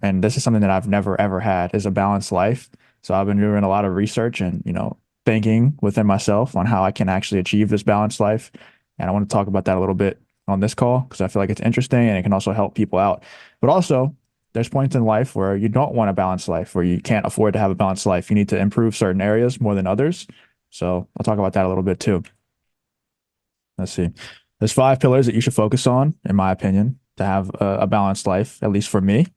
and this is something that I've never ever had, is a balanced life. So I've been doing a lot of research and, thinking within myself on how I can actually achieve this balanced life. And I want to talk about that a little bit on this call because I feel like it's interesting and it can also help people out. But also, there's points in life where you don't want a balanced life, where you can't afford to have a balanced life. You need to improve certain areas more than others. So I'll talk about that a little bit too. Let's see. There's five pillars that you should focus on, in my opinion, to have a balanced life, at least for me: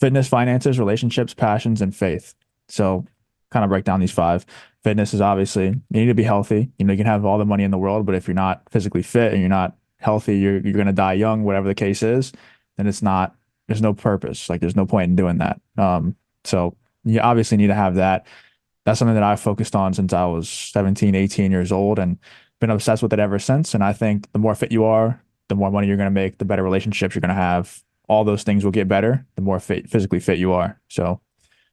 fitness, finances, relationships, passions, and faith. So, kind of break down these five. Fitness is obviously you need to be healthy. You can have all the money in the world, but if you're not physically fit and you're not healthy, you're going to die young, whatever the case is, then it's not, there's no purpose. Like, there's no point in doing that. So you obviously need to have that. That's something that I've focused on since I was 17, 18 years old and been obsessed with it ever since. And I think the more fit you are, the more money you're going to make, the better relationships you're going to have. All those things will get better the more physically fit you are. So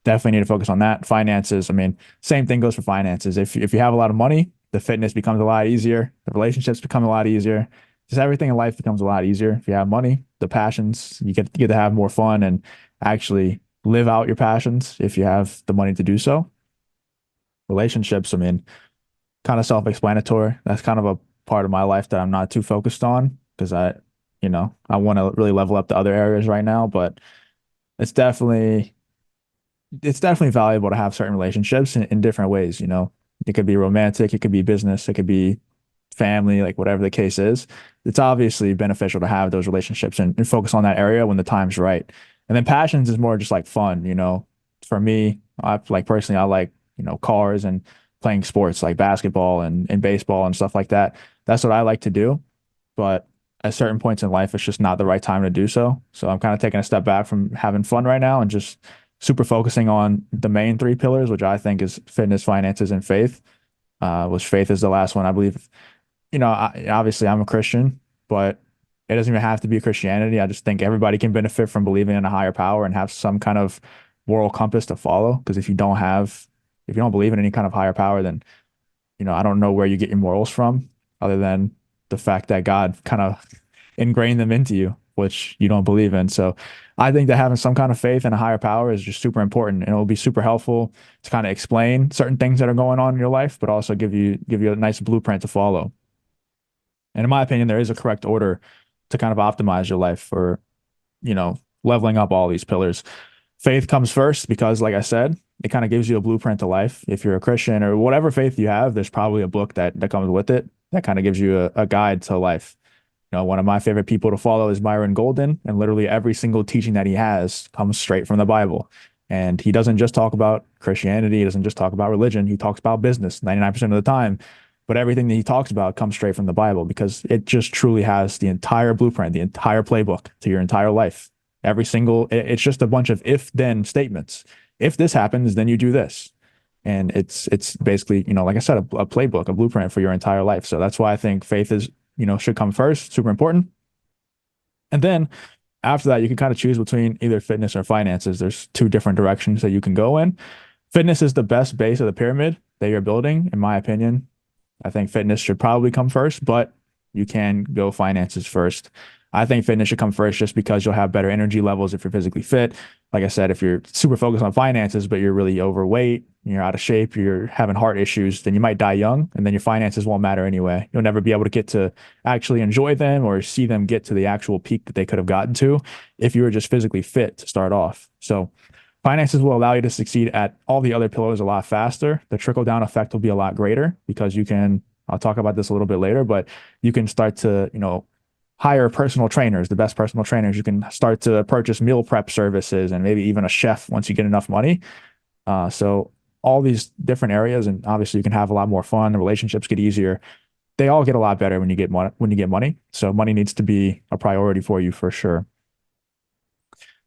definitely need to focus on that. Finances, I mean, same thing goes for finances. If you have a lot of money, the fitness becomes a lot easier. The relationships become a lot easier. Just everything in life becomes a lot easier. If you have money, the passions, you get to have more fun and actually live out your passions if you have the money to do so. Relationships, I mean, kind of self-explanatory. That's kind of a part of my life that I'm not too focused on because I want to really level up the other areas right now, but it's definitely it's definitely valuable to have certain relationships in different ways. It could be romantic, it could be business, it could be family, like whatever the case is. It's obviously beneficial to have those relationships and focus on that area when the time's right. And then passions is more just like fun. For me, I like personally, I like, cars and playing sports like basketball and baseball and stuff like that. That's what I like to do. But at certain points in life, it's just not the right time to do so. So I'm kind of taking a step back from having fun right now and just super focusing on the main three pillars, which I think is fitness, finances, and faith. Which faith is the last one, I believe. Obviously I'm a Christian, but it doesn't even have to be Christianity. I just think everybody can benefit from believing in a higher power and have some kind of moral compass to follow. Because if you don't believe in any kind of higher power, then I don't know where you get your morals from, other than the fact that God kind of ingrained them into you, which you don't believe in. So I think that having some kind of faith in a higher power is just super important, and it will be super helpful to kind of explain certain things that are going on in your life, but also give you a nice blueprint to follow. And in my opinion, there is a correct order to kind of optimize your life for, leveling up all these pillars. Faith comes first because, like I said, it kind of gives you a blueprint to life. If you're a Christian or whatever faith you have, there's probably a book that comes with it that kind of gives you a guide to life. One of my favorite people to follow is Myron Golden, and literally every single teaching that he has comes straight from the Bible. And he doesn't just talk about Christianity, he doesn't just talk about religion, he talks about business 99% of the time. But everything that he talks about comes straight from the Bible because it just truly has the entire blueprint, the entire playbook to your entire life. It's just a bunch of if then statements. If this happens, then you do this. And it's basically, like I said, a playbook, a blueprint for your entire life. So that's why I think faith is, should come first, super important. And then after that, you can kind of choose between either fitness or finances. There's two different directions that you can go in. Fitness is the best base of the pyramid that you're building, in my opinion. I think fitness should probably come first, but you can go finances first. I think fitness should come first just because you'll have better energy levels if you're physically fit. Like I said, if you're super focused on finances, but you're really overweight, you're out of shape, you're having heart issues, then you might die young, and then your finances won't matter anyway. You'll never be able to get to actually enjoy them or see them get to the actual peak that they could have gotten to if you were just physically fit to start off. So finances will allow you to succeed at all the other pillars a lot faster. The trickle down effect will be a lot greater because I'll talk about this a little bit later, but you can start to, hire personal trainers, the best personal trainers. You can start to purchase meal prep services and maybe even a chef once you get enough money. So all these different areas, and obviously you can have a lot more fun. The relationships get easier. They all get a lot better when you get money. So money needs to be a priority for you for sure.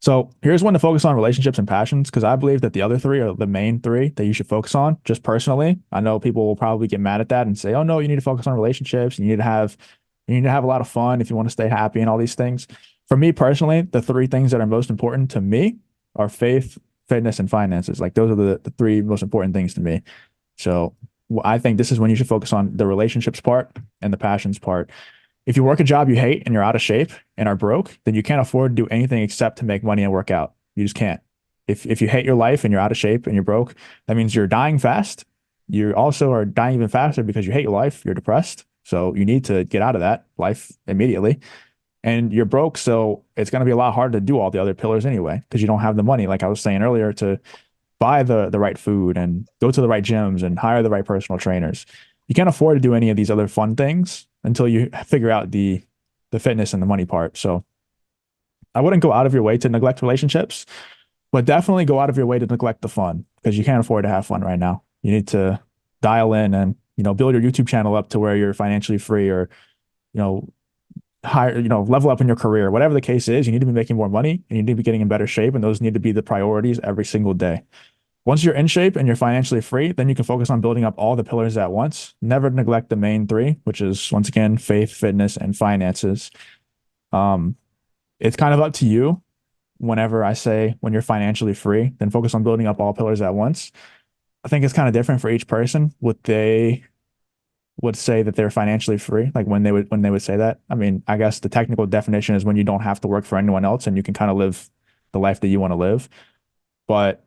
So here's when to focus on relationships and passions, because I believe that the other three are the main three that you should focus on. Just personally, I know people will probably get mad at that and say, "Oh no, you need to focus on relationships. You need to have a lot of fun if you want to stay happy and all these things." For me personally, the three things that are most important to me are faith, fitness, and finances. Like those are the three most important things to me. So I think this is when you should focus on the relationships part and the passions part. If you work a job you hate and you're out of shape and are broke, then you can't afford to do anything except to make money and work out. You just can't. If you hate your life and you're out of shape and you're broke, that means you're dying fast. You also are dying even faster because you hate your life. You're depressed. So you need to get out of that life immediately. And you're broke, so it's going to be a lot harder to do all the other pillars anyway because you don't have the money, like I was saying earlier, to buy the right food and go to the right gyms and hire the right personal trainers. You can't afford to do any of these other fun things until you figure out the fitness and the money part. So I wouldn't go out of your way to neglect relationships, but definitely go out of your way to neglect the fun because you can't afford to have fun right now. You need to dial in and build your YouTube channel up to where you're financially free, or you know higher, level up in your career. Whatever the case is, you need to be making more money and you need to be getting in better shape, and those need to be the priorities every single day. Once you're in shape and you're financially free, then you can focus on building up all the pillars at once. Never neglect the main three, which is once again faith, fitness, and finances. Um, it's kind of up to you. Whenever I say when you're financially free, then focus on building up all pillars at once. I think it's kind of different for each person. What they would say that they're financially free, like when they would say that. I mean, I guess the technical definition is when you don't have to work for anyone else and you can kind of live the life that you want to live. But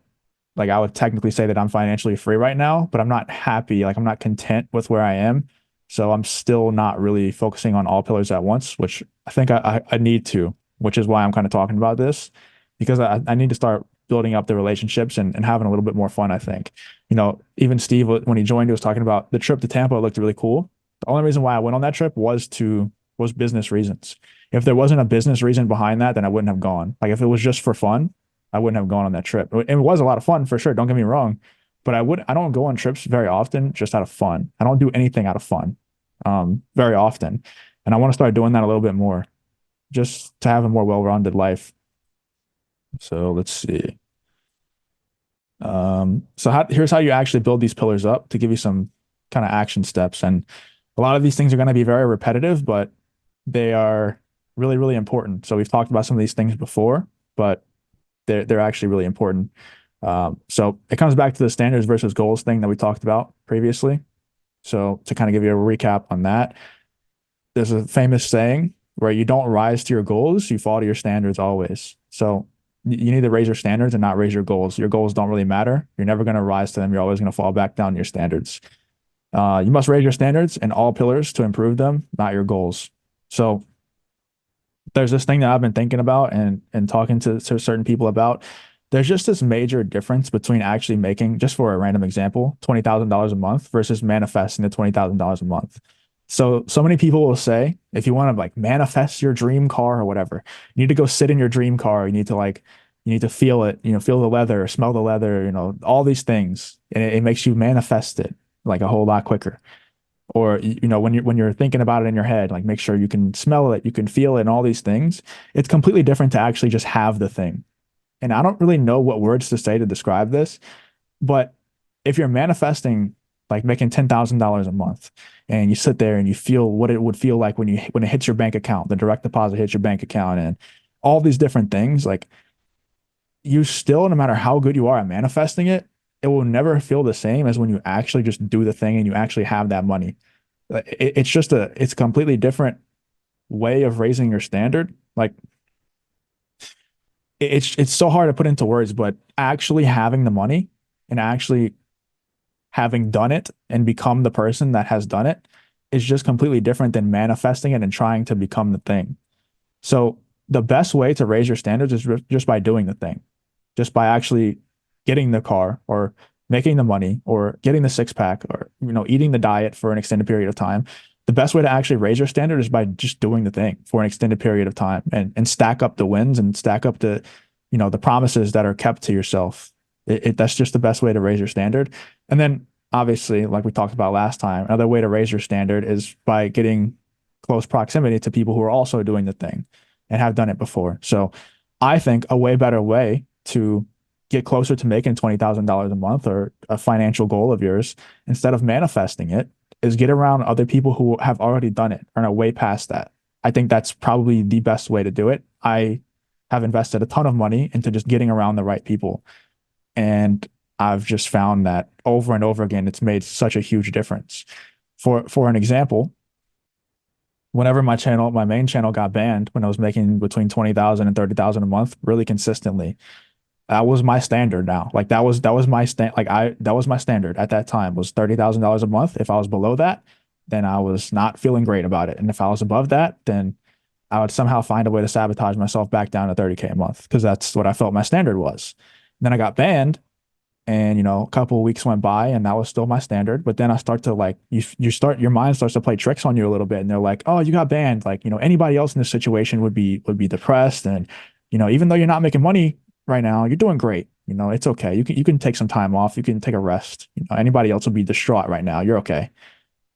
like I would technically say that I'm financially free right now, but I'm not happy. Like I'm not content with where I am. So I'm still not really focusing on all pillars at once, which I think I need to, which is why I'm kind of talking about this, because I need to start building up the relationships and having a little bit more fun, I think. Even Steve, when he joined, he was talking about the trip to Tampa looked really cool. The only reason why I went on that trip was business reasons. If there wasn't a business reason behind that, then I wouldn't have gone. Like if it was just for fun, I wouldn't have gone on that trip. It was a lot of fun for sure. Don't get me wrong, but I don't go on trips very often just out of fun. I don't do anything out of fun, very often, and I want to start doing that a little bit more, just to have a more well-rounded life. So let's see. Here's how you actually build these pillars up to give you some kind of action steps. And a lot of these things are going to be very repetitive, but they are really, really important. So we've talked about some of these things before, but they're actually really important. So it comes back to the standards versus goals thing that we talked about previously. So to kind of give you a recap on that, there's a famous saying where you don't rise to your goals, you fall to your standards always. So you need to raise your standards and not raise your goals. Your goals don't really matter. You're never going to rise to them. You're always going to fall back down to your standards. You must raise your standards and all pillars to improve them, not your goals. So there's this thing that I've been thinking about and talking to certain people about. There's just this major difference between actually making, just for a random example, $20,000 a month versus manifesting the $20,000 a month. So many people will say, if you want to like manifest your dream car or whatever, you need to go sit in your dream car. You need to feel it, feel the leather, smell the leather, all these things. And it makes you manifest it like a whole lot quicker. Or, when you're thinking about it in your head, like make sure you can smell it, you can feel it, and all these things. It's completely different to actually just have the thing. And I don't really know what words to say to describe this, but if you're manifesting like making $10,000 a month and you sit there and you feel what it would feel like when it hits your bank account, the direct deposit hits your bank account and all these different things, like you still, no matter how good you are at manifesting it, it will never feel the same as when you actually just do the thing and you actually have that money. It's a completely different way of raising your standard. Like it's so hard to put into words, but actually having the money and actually having done it and become the person that has done it is just completely different than manifesting it and trying to become the thing. So the best way to raise your standards is just by doing the thing, just by actually getting the car or making the money or getting the six pack or eating the diet for an extended period of time. The best way to actually raise your standard is by just doing the thing for an extended period of time and stack up the wins and stack up the promises that are kept to yourself. That's just the best way to raise your standard. And then obviously, like we talked about last time, another way to raise your standard is by getting close proximity to people who are also doing the thing and have done it before. So I think a way better way to get closer to making $20,000 a month or a financial goal of yours, instead of manifesting it, is get around other people who have already done it or are way past that. I think that's probably the best way to do it. I have invested a ton of money into just getting around the right people. And I've just found that over and over again, it's made such a huge difference. For an example, whenever my main channel got banned when I was making between 20,000 and 30,000 a month, really consistently, That was my standard now. Like that was my that was my standard at that time was $30,000 a month. If I was below that, then I was not feeling great about it. And if I was above that, then I would somehow find a way to sabotage myself back down to 30K a month because that's what I felt my standard was. Then I got banned and a couple of weeks went by and that was still my standard. But then I start to like you start your mind starts to play tricks on you a little bit and they're like, "Oh, you got banned." Like, anybody else in this situation would be depressed and even though you're not making money right now, you're doing great. It's okay. You can take some time off. You can take a rest. Anybody else would be distraught right now. You're okay.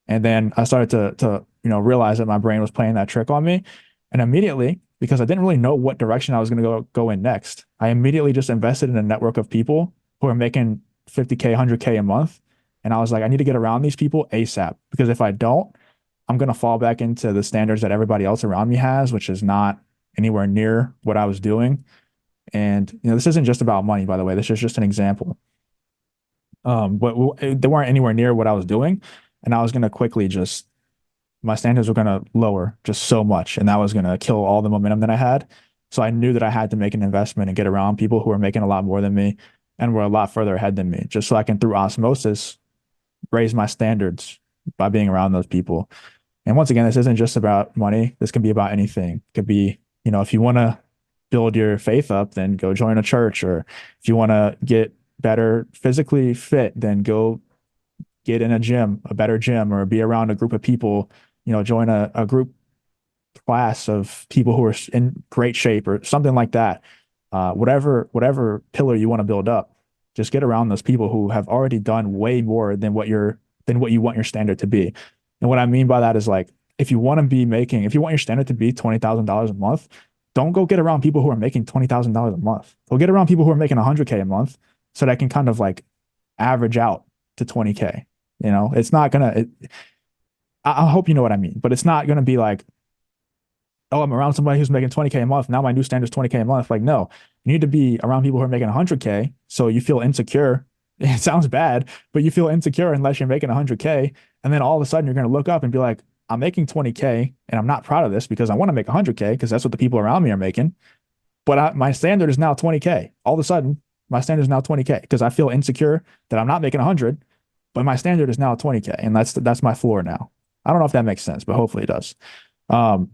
And then I started to realize that my brain was playing that trick on me. And immediately, because I didn't really know what direction I was going to go in next, I immediately just invested in a network of people who are making 50K, 100K a month. And I was like, I need to get around these people ASAP because if I don't, I'm going to fall back into the standards that everybody else around me has, which is not anywhere near what I was doing. And this isn't just about money, by the way. This is just an example. But they weren't anywhere near what I was doing, and I was going to quickly just my standards were going to lower just so much, and that was going to kill all the momentum that I had. So I knew that I had to make an investment and get around people who were making a lot more than me and were a lot further ahead than me, just so I can, through osmosis, raise my standards by being around those people. And once again, this isn't just about money. This can be about anything. It could be, if you want to build your faith up, then go join a church. Or if you want to get better physically fit, then go get in a better gym, or be around a group of people, join a group class of people who are in great shape or something like that. Whatever pillar you want to build up, just get around those people who have already done way more than what you want your standard to be. And what I mean by that is like if you want your standard to be $20,000 a month, don't go get around people who are making $20,000 a month. Go get around people who are making 100K a month so that can kind of like average out to 20K. It's not gonna. I hope you know what I mean, but it's not gonna be like, oh, I'm around somebody who's making 20K a month. Now my new standard is 20K a month. Like, no, you need to be around people who are making 100K. So you feel insecure. It sounds bad, but you feel insecure unless you're making 100K. And then all of a sudden you're going to look up and be like, I'm making 20K and I'm not proud of this because I want to make 100K because that's what the people around me are making. But my standard is now 20K. All of a sudden, my standard is now 20K because I feel insecure that I'm not making 100, but my standard is now 20K. And that's my floor now. I don't know if that makes sense, but hopefully it does. Um,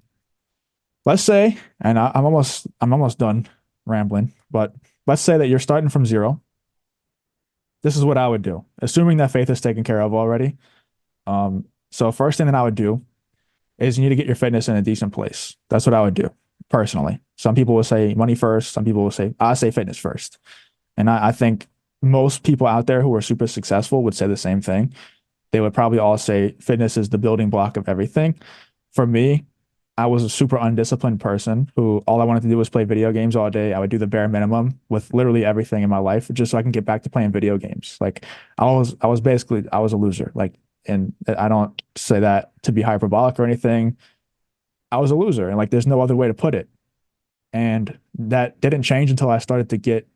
let's say, and I'm almost done rambling, but let's say that you're starting from zero. This is what I would do, assuming that faith is taken care of already. So first thing that I would do is you need to get your fitness in a decent place. That's what I would do personally. Some people will say money first. Some people will say, I say fitness first. And I think most people out there who are super successful would say the same thing. They would probably all say fitness is the building block of everything. For me, I was a super undisciplined person who all I wanted to do was play video games all day. I would do the bare minimum with literally everything in my life just so I can get back to playing video games. Like I was a loser. Like, and I don't say that to be hyperbolic or anything. I was a loser and like there's no other way to put it. And that didn't change until I started to get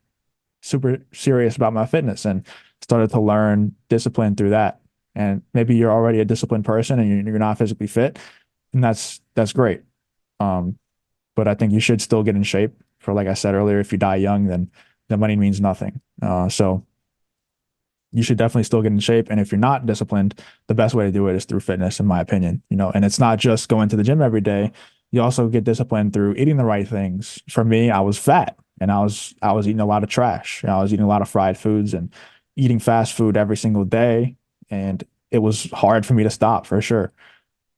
super serious about my fitness and started to learn discipline through that. And maybe you're already a disciplined person and you're not physically fit, and that's great. Um, but I think you should still get in shape for, like I said earlier, if you die young, then the money means nothing. So you should definitely still get in shape. And if you're not disciplined, the best way to do it is through fitness, in my opinion. And it's not just going to the gym every day. You also get disciplined through eating the right things. For me, I was fat and I was eating a lot of trash. I was eating a lot of fried foods and eating fast food every single day. And it was hard for me to stop for sure.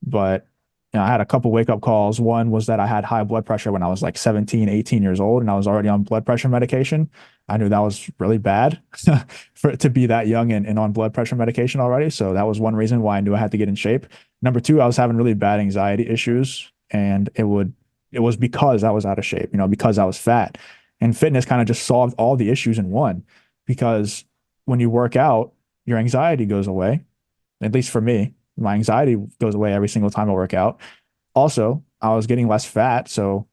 But I had a couple wake up calls. One was that I had high blood pressure when I was like 17, 18 years old, and I was already on blood pressure medication. I knew that was really bad for it to be that young and on blood pressure medication already. So that was one reason why I knew I had to get in shape. Number two, I was having really bad anxiety issues, and it was because I was out of shape, because I was fat. And fitness kind of just solved all the issues in one, because when you work out, your anxiety goes away. At least for me, my anxiety goes away every single time I work out. Also, I was getting less fat, so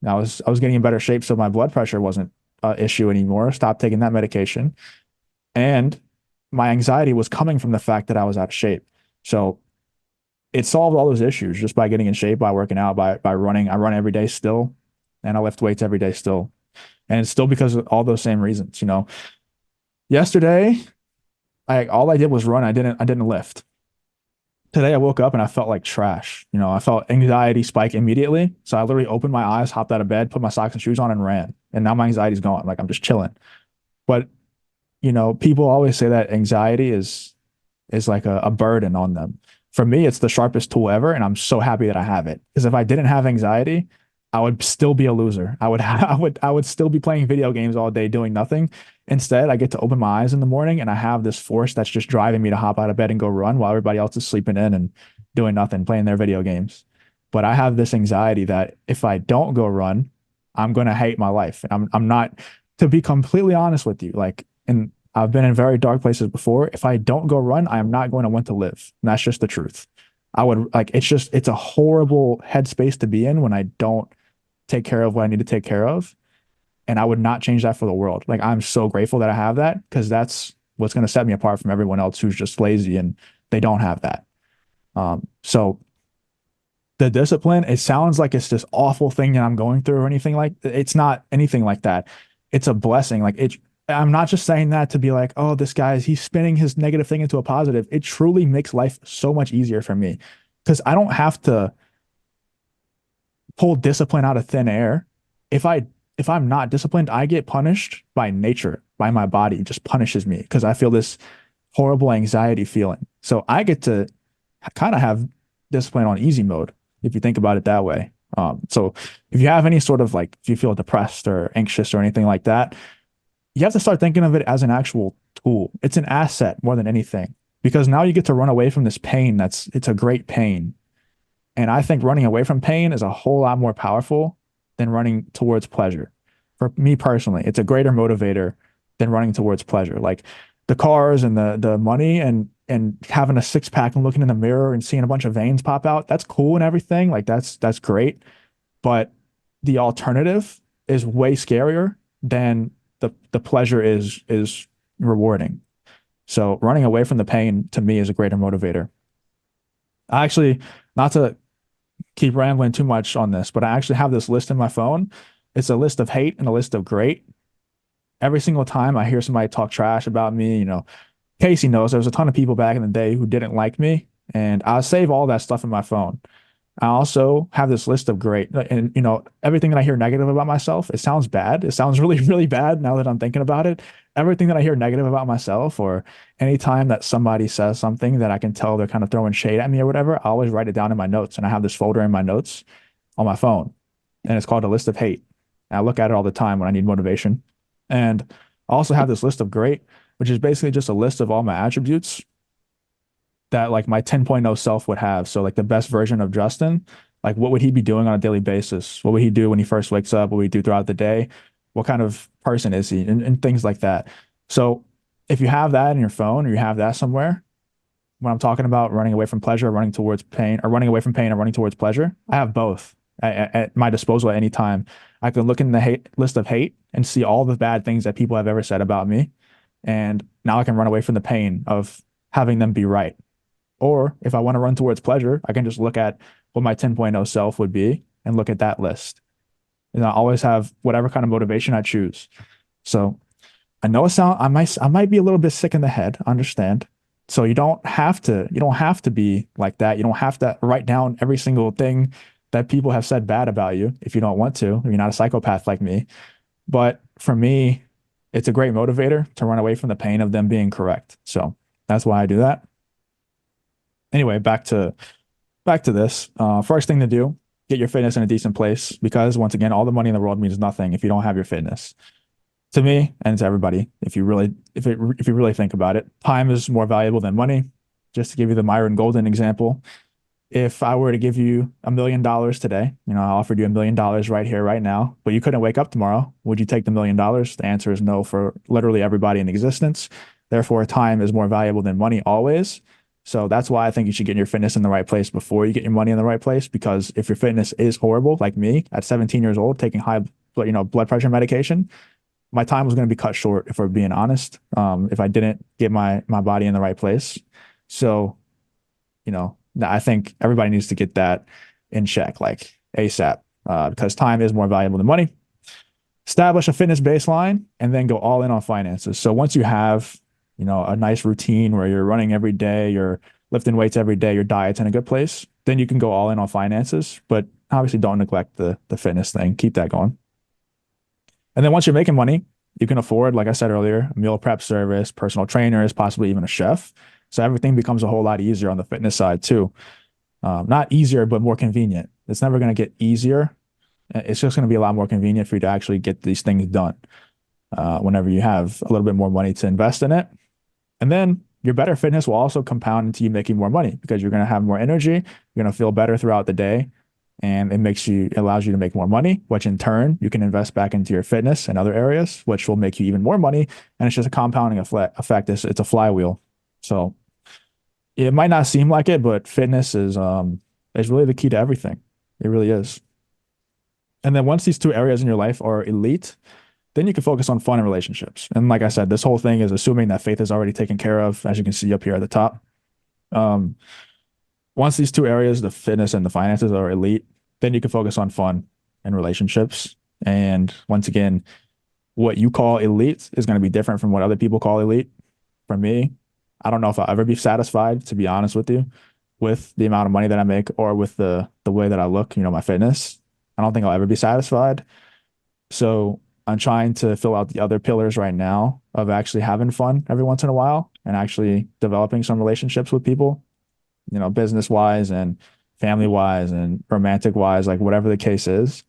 I was getting in better shape, so my blood pressure wasn't an issue anymore. Stopped taking that medication, and my anxiety was coming from the fact that I was out of shape. So it solved all those issues just by getting in shape, by working out, by running. I run every day still, and I lift weights every day still. And it's still because of all those same reasons. Yesterday, all I did was run. I didn't lift. Today I woke up and I felt like trash. I felt anxiety spike immediately. So I literally opened my eyes, hopped out of bed, put my socks and shoes on and ran. And now my anxiety's gone. Like I'm just chilling. But, people always say that anxiety is like a burden on them. For me, it's the sharpest tool ever, and I'm so happy that I have it. Because if I didn't have anxiety, I would still be a loser. I would still be playing video games all day doing nothing. Instead, I get to open my eyes in the morning and I have this force that's just driving me to hop out of bed and go run while everybody else is sleeping in and doing nothing, playing their video games. But I have this anxiety that if I don't go run, I'm gonna hate my life. And I'm not, to be completely honest with you, like, and I've been in very dark places before. If I don't go run, I am not going to want to live. And that's just the truth. I would like, it's a horrible headspace to be in when I don't take care of what I need to take care of. And I would not change that for the world. Like, I'm so grateful that I have that because that's what's going to set me apart from everyone else who's just lazy and they don't have that. So the discipline, it sounds like it's this awful thing that I'm going through or anything like it's not anything like that. It's a blessing. I'm not just saying that to be like, oh, this guy's he's spinning his negative thing into a positive. It truly makes life so much easier for me because I don't have to pull discipline out of thin air. If I if I'm not disciplined, I get punished by nature, by my body. It just punishes me because I feel this horrible anxiety feeling. So I get to kind of have discipline on easy mode if you think about it that way. So if you have any sort of like, if you feel depressed or anxious or anything like that, you have to start thinking of it as an actual tool. It's an asset more than anything because now you get to run away from this pain. It's a great pain. And I think running away from pain is a whole lot more powerful than running towards pleasure. For me personally, it's a greater motivator than running towards pleasure. Like the cars and the money and having a six pack and looking in the mirror and seeing a bunch of veins pop out, that's cool and everything. Like that's great. But the alternative is way scarier than the pleasure is rewarding. So running away from the pain to me is a greater motivator. I actually, not to keep rambling too much on this, but I actually have this list in my phone. It's a list of hate and a list of great. Every single time I hear somebody talk trash about me, Casey knows there was a ton of people back in the day who didn't like me, and I'll save all that stuff in my phone. I also have this list of great, and everything that I hear negative about myself, it sounds bad. It sounds really, really bad now that I'm thinking about it. Everything that I hear negative about myself, or anytime that somebody says something that I can tell they're kind of throwing shade at me or whatever, I always write it down in my notes. And I have this folder in my notes on my phone, and it's called a list of hate. And I look at it all the time when I need motivation. And I also have this list of great, which is basically just a list of all my attributes that like my 10.0 self would have. So like the best version of Justin, like what would he be doing on a daily basis? What would he do when he first wakes up? What would he do throughout the day? What kind of person is he? And things like that. So if you have that in your phone or you have that somewhere, when I'm talking about running away from pleasure, running towards pain, or running away from pain and running towards pleasure, I have both at my disposal at any time. I can look in the hate list of hate and see all the bad things that people have ever said about me. And now I can run away from the pain of having them be right. Or if I want to run towards pleasure, I can just look at what my 10.0 self would be and look at that list. And I always have whatever kind of motivation I choose. So I might be a little bit sick in the head, I understand. So you don't have to be like that. You don't have to write down every single thing that people have said bad about you if you don't want to. You're not a psychopath like me. But for me, it's a great motivator to run away from the pain of them being correct. So that's why I do that. Anyway, back to this. First thing to do, get your fitness in a decent place because once again, all the money in the world means nothing if you don't have your fitness. To me and to everybody, if you really think about it, time is more valuable than money. Just to give you the Myron Golden example, if I were to give you $1 million today, I offered you $1 million right here, right now, but you couldn't wake up tomorrow, would you take the $1 million? The answer is no for literally everybody in existence. Therefore, time is more valuable than money always. So that's why I think you should get your fitness in the right place before you get your money in the right place. Because if your fitness is horrible, like me at 17 years old, taking high, blood pressure medication, my time was going to be cut short if we're being honest. If I didn't get my body in the right place. So, I think everybody needs to get that in check, like ASAP, because time is more valuable than money. establish a fitness baseline and then go all in on finances. So once you have, a nice routine where you're running every day, you're lifting weights every day, your diet's in a good place, then you can go all in on finances. But obviously don't neglect the fitness thing. Keep that going. And then once you're making money, you can afford, like I said earlier, a meal prep service, personal trainers, possibly even a chef. So everything becomes a whole lot easier on the fitness side too. Not easier, but more convenient. It's never going to get easier. It's just going to be a lot more convenient for you to actually get these things done whenever you have a little bit more money to invest in it. And then your better fitness will also compound into you making more money because you're going to have more energy. You're going to feel better throughout the day. And it allows you to make more money, which in turn you can invest back into your fitness and other areas, which will make you even more money. And it's just a compounding effect. It's a flywheel. So it might not seem like it, but fitness is really the key to everything. It really is. And then once these two areas in your life are elite, then you can focus on fun and relationships. And like I said, this whole thing is assuming that faith is already taken care of, as you can see up here at the top. Um, Once these two areas, the fitness and the finances, are elite, then you can focus on fun and relationships. And once again, what you call elite is going to be different from what other people call elite. For me, I don't know if I'll ever be satisfied, to be honest with you, with the amount of money that I make or with the way that I look, my fitness. I don't think I'll ever be satisfied. So I'm trying to fill out the other pillars right now of actually having fun every once in a while and actually developing some relationships with people, business wise and family wise and romantic wise, like whatever the case is.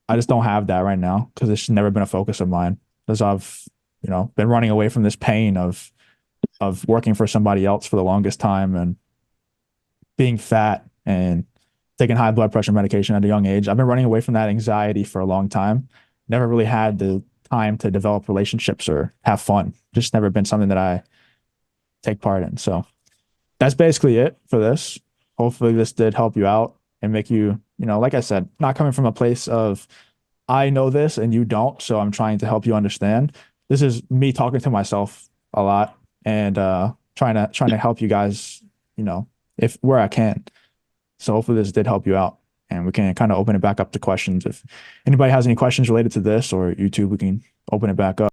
I just don't have that right now because it's never been a focus of mine because I've, been running away from this pain of working for somebody else for the longest time and being fat and taking high blood pressure medication at a young age. I've been running away from that anxiety for a long time. Never really had the time to develop relationships or have fun. Just never been something that I take part in. So that's basically it for this. Hopefully this did help you out and make you, like I said, not coming from a place of I know this and you don't, so I'm trying to help you understand. This is me talking to myself a lot and trying to help you guys, if where I can. So hopefully this did help you out and we can kind of open it back up to questions. If anybody has any questions related to this or YouTube, we can open it back up.